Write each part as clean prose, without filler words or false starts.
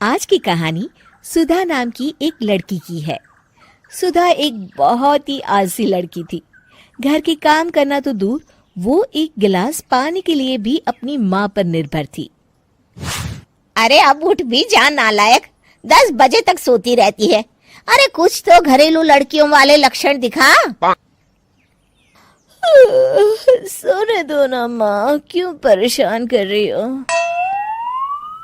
आज की कहानी सुधा नाम की एक लड़की की है। सुधा एक बहुत ही आलसी लड़की थी। घर के काम करना तो दूर, वो एक गिलास पानी के लिए भी अपनी माँ पर निर्भर थी। अरे अब उठ भी जा नालायक, 10 बजे तक सोती रहती है। अरे कुछ तो घरेलू लड़कियों वाले लक्षण दिखा। सोने दो ना माँ, क्यों परेशान कर रही हो?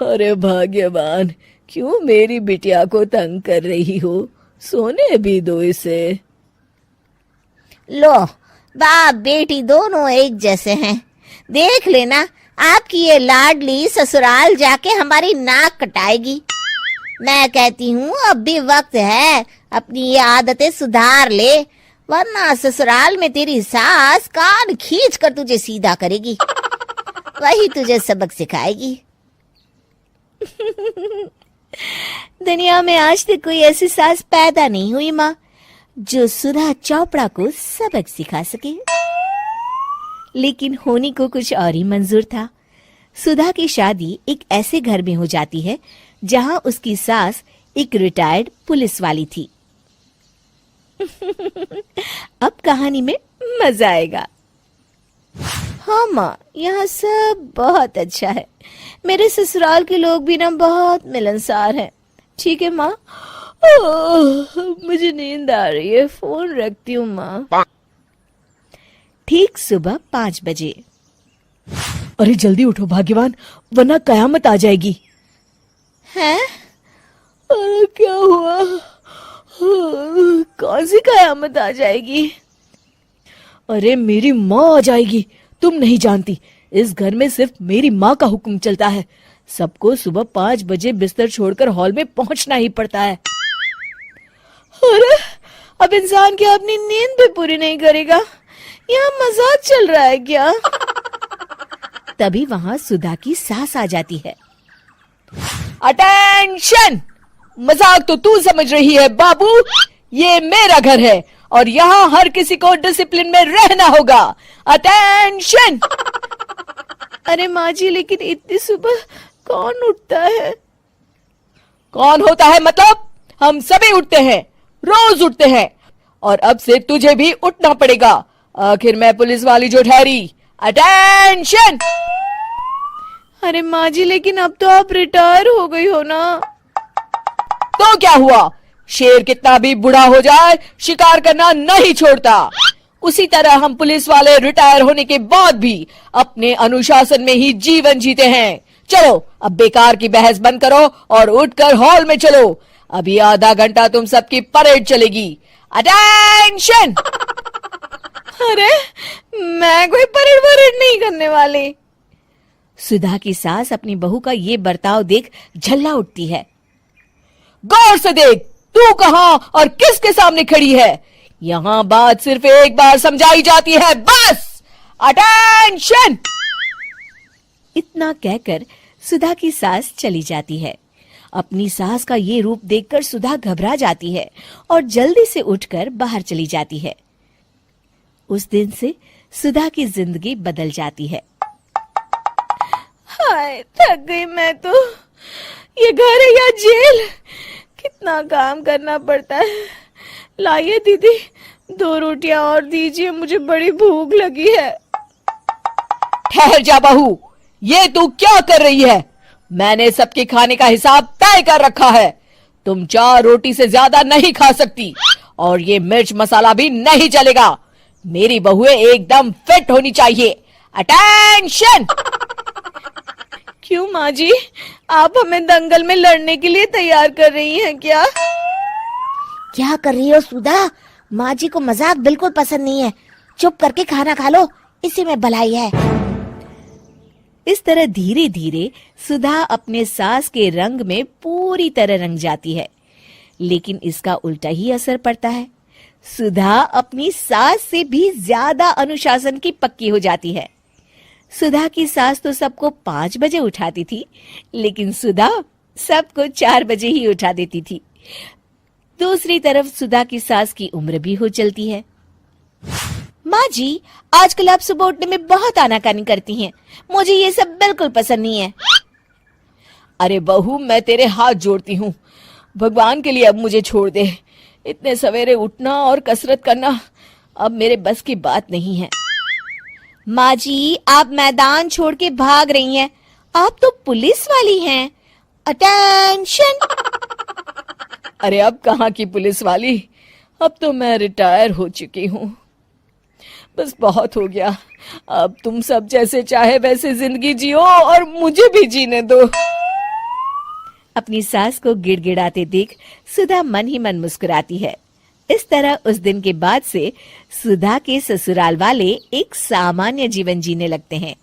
अरे भाग्यवान, क्यों मेरी बिटिया को तंग कर रही हो? सोने भी दो इसे। लो, बाप बेटी दोनों एक जैसे हैं। देख लेना, आपकी ये लाडली ससुराल जाके हमारी नाक कटाएगी। मैं कहती हूँ अब भी वक्त है, अपनी ये आदतें सुधार ले, वरना ससुराल में तेरी सास कान खींच कर तुझे सीधा करेगी। वही तुझे सबक सिखाएगी। दुनिया में आज तक कोई ऐसी सास पैदा नहीं हुई माँ, जो सुधा चोपड़ा को सबक सिखा सके। लेकिन होनी को कुछ और ही मंजूर था। सुधा की शादी एक ऐसे घर में हो जाती है जहां उसकी सास एक रिटायर्ड पुलिस वाली थी। अब कहानी में मजा आएगा। हाँ माँ, यहाँ सब बहुत अच्छा है। मेरे ससुराल के लोग भी ना बहुत मिलनसार हैं। ठीक है माँ, मुझे नींद आ रही है, फोन रखती हूँ माँ। ठीक सुबह 5 बजे। अरे जल्दी उठो भाग्यवान, वरना कयामत आ जाएगी। हैं? अरे क्या हुआ? कौन सी कयामत आ जाएगी? अरे मेरी माँ आ जाएगी। तुम नहीं जानती, इस घर में सिर्फ मेरी माँ का हुक्म चलता है। सबको सुबह 5 बजे बिस्तर छोड़कर हॉल में पहुंचना ही पड़ता है। अरे अब इंसान क्या अपनी नींद भी पूरी नहीं करेगा? यहाँ मजाक चल रहा है क्या? तभी वहां सुधा की सास आ जाती है। अटेंशन! मजाक तो तू समझ रही है बाबू, ये मेरा घर है और यहाँ हर किसी को डिसिप्लिन में रहना होगा। अटेंशन! अरे माँ जी, लेकिन इतनी सुबह कौन उठता है? कौन होता है मतलब? हम सभी उठते हैं, रोज उठते हैं, और अब से तुझे भी उठना पड़ेगा। आखिर मैं पुलिस वाली जो ठहरी। अटेंशन! अरे माँ जी, लेकिन अब तो आप रिटायर हो गई हो ना। तो क्या हुआ? शेर कितना भी बूढ़ा हो जाए, शिकार करना नहीं छोड़ता। उसी तरह हम पुलिस वाले रिटायर होने के बाद भी अपने अनुशासन में ही जीवन जीते हैं। चलो अब बेकार की बहस बंद करो और उठकर हॉल में चलो। अभी आधा घंटा तुम सबकी परेड चलेगी। अटेंशन! अरे मैं कोई परेड वरेड नहीं करने वाली। सुधा की सास अपनी बहू का ये बर्ताव देख झल्ला उठती है। गौर से देख, तू कहां और किसके सामने खड़ी है? यहां बात सिर्फ एक बार समझाई जाती है, बस। अटेंशन! इतना कहकर सुधा की सास चली जाती है। अपनी सास का ये रूप देखकर सुधा घबरा जाती है और जल्दी से उठकर बाहर चली जाती है। उस दिन से सुधा की जिंदगी बदल जाती है। हाय, थक गई मैं तो। ये घर है या जेल? कितना काम करना पड़ता है। लाइए दीदी, 2 रोटियां और दीजिए, मुझे बड़ी भूख लगी है। ठहर जा बहू, ये तू क्या कर रही है? मैंने सबके खाने का हिसाब तय कर रखा है। तुम 4 रोटी से ज्यादा नहीं खा सकती और ये मिर्च मसाला भी नहीं चलेगा। मेरी बहुएं एकदम फिट होनी चाहिए। अटेंशन! क्यों माँ जी, आप हमें दंगल में लड़ने के लिए तैयार कर रही हैं क्या? क्या कर रही हो सुधा? माँ जी को मजाक बिल्कुल पसंद नहीं है। चुप करके खाना खा लो, इसी में भलाई है। इस तरह धीरे धीरे सुधा अपने सास के रंग में पूरी तरह रंग जाती है। लेकिन इसका उल्टा ही असर पड़ता है। सुधा अपनी सास से भी ज्यादा अनुशासन की पक्की हो जाती है। सुधा की सास तो सबको 5 बजे उठाती थी, लेकिन सुधा सबको 4 बजे ही उठा देती थी। दूसरी तरफ सुधा की सास की उम्र भी हो चलती है। माँ जी, आजकल आप सुबह उठने में बहुत आनाकानी करती हैं। मुझे ये सब बिल्कुल पसंद नहीं है। अरे बहू, मैं तेरे हाथ जोड़ती हूँ, भगवान के लिए अब मुझे छोड़ दे। इतने सवेरे उठना और कसरत करना अब मेरे बस की बात नहीं है। माँ जी, आप मैदान छोड़ के भाग रही हैं। आप तो पुलिस वाली हैं। अटेंशन! अरे अब कहाँ की पुलिस वाली, अब तो मैं रिटायर हो चुकी हूँ। बस बहुत हो गया, अब तुम सब जैसे चाहे वैसे जिंदगी जियो और मुझे भी जीने दो। अपनी सास को गिड़गिड़ाते देख सुधा मन ही मन मुस्कुराती है। इस तरह उस दिन के बाद से सुधा के ससुराल वाले एक सामान्य जीवन जीने लगते हैं।